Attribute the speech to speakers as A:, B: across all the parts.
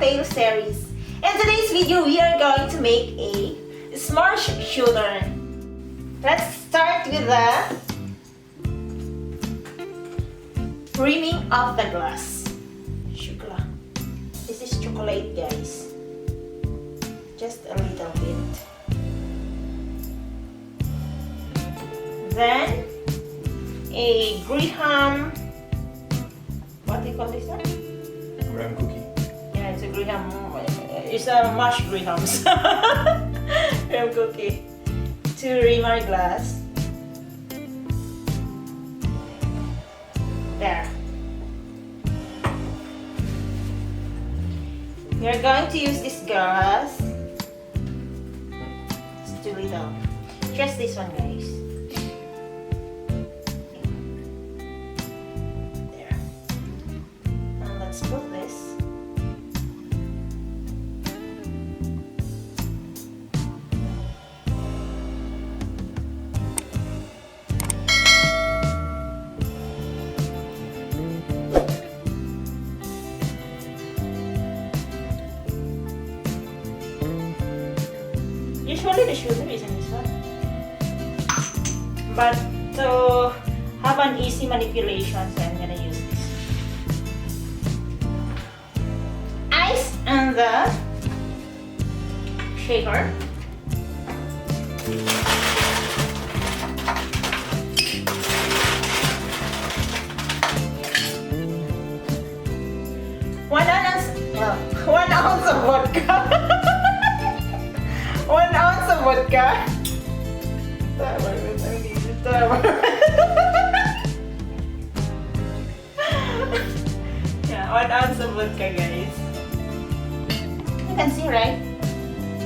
A: cocktail series. In today's video, we are going to make a s'mores shooter. Let's start with the creaming of the glass. Chocolate. This is chocolate, guys. Just a little bit. Then a graham. What do you call this one?
B: Graham cookie.
A: Yeah, it's a graham. It's a mashed grahams. Graham cookie. 2 Rimar glass. There. We are going to use this glass. It's too little. Just this one, guys. There. And let's put this. Usually the shooter is in this one, but to have an easy manipulation, so I'm gonna use this. Ice and the shaker. One ounce of vodka. 1 ounce of vodka. Yeah, 1 ounce of vodka, guys. You can see, right? I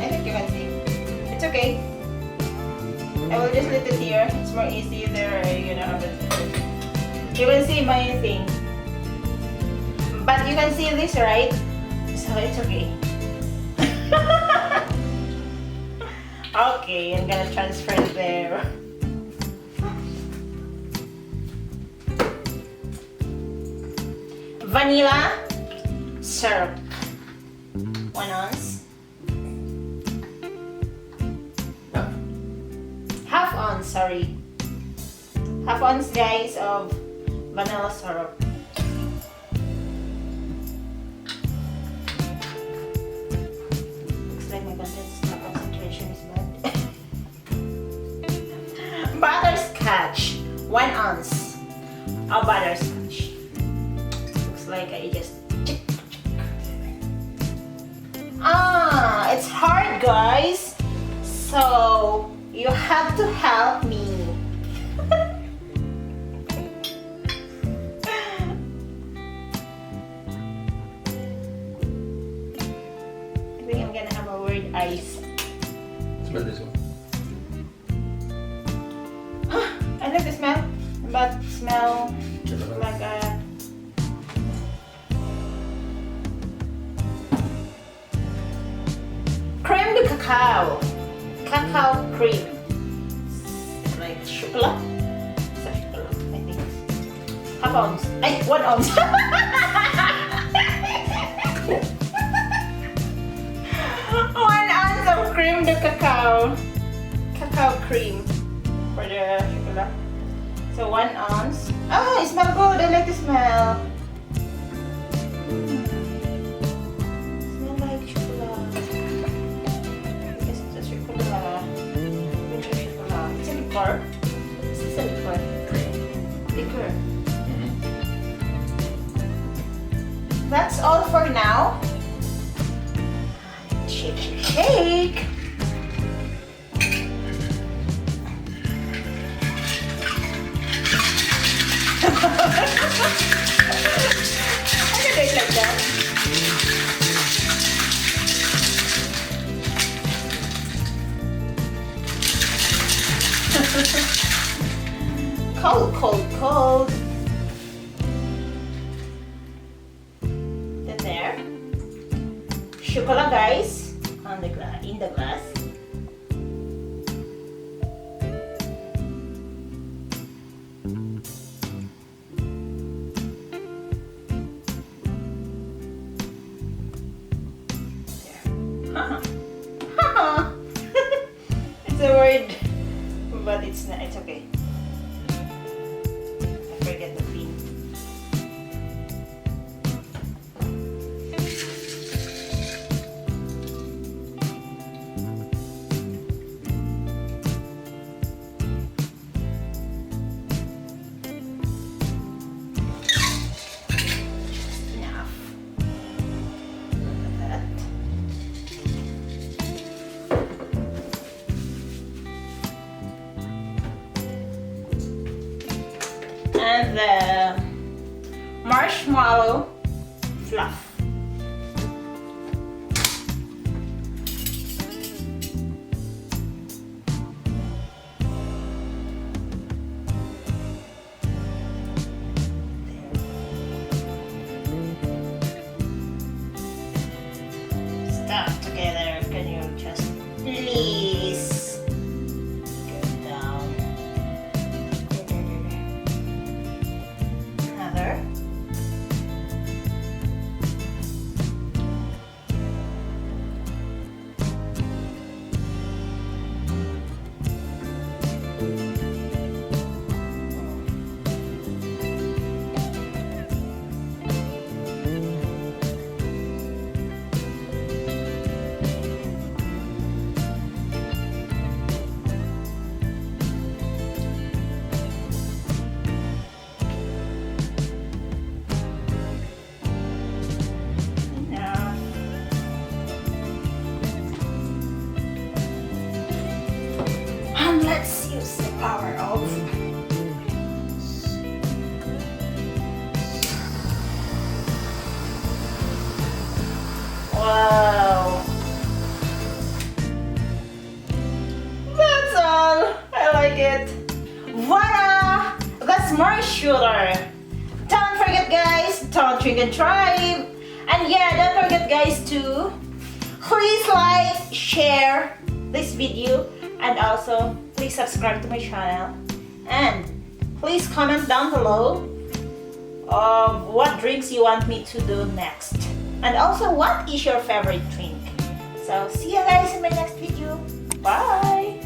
A: think you can see. It's okay. I will just let it here. It's more easy there. You know, you will see my thing. But you can see this, right? So it's okay. Okay, I'm gonna transfer it there. Vanilla syrup. 1 ounce. Half ounce, sorry. Half ounce, guys, of vanilla syrup. Looks like my concentration is bad. Butterscotch, 1 ounce of butterscotch. Looks like I just it's hard, guys, so you have to help me. I think I'm gonna have a weird ice.
B: Smell this one.
A: I like the smell, but smell like a crème de cacao, cacao cream, like chocolate. It's a chocolate, I think. Half ounce, 1 ounce. 1 ounce of crème de cacao, cacao cream. For the chocolate. So 1 ounce. Oh, it smells good. I like the smell. Smell like chocolate. Because it's a chocolate. It's a chocolate. It's a liqueur. It's a liqueur. Liqueur. That's all for now. Shake, shake, shake. I can do it like that. Cold, cold, cold. Then there. Chocolate, guys, on the glass, in the glass. It's okay. I forget the pin. And the marshmallow fluff. Stuck together. Can you just please go down? Another. And let's use the power of wow. That's all. I like it. Voila! That's more sugar. Don't forget guys, don't drink and drive. And yeah, don't forget guys to please like, share this video, and also please subscribe to my channel, and please comment down below of what drinks you want me to do next, and also what is your favorite drink. So see you guys in my next video. Bye.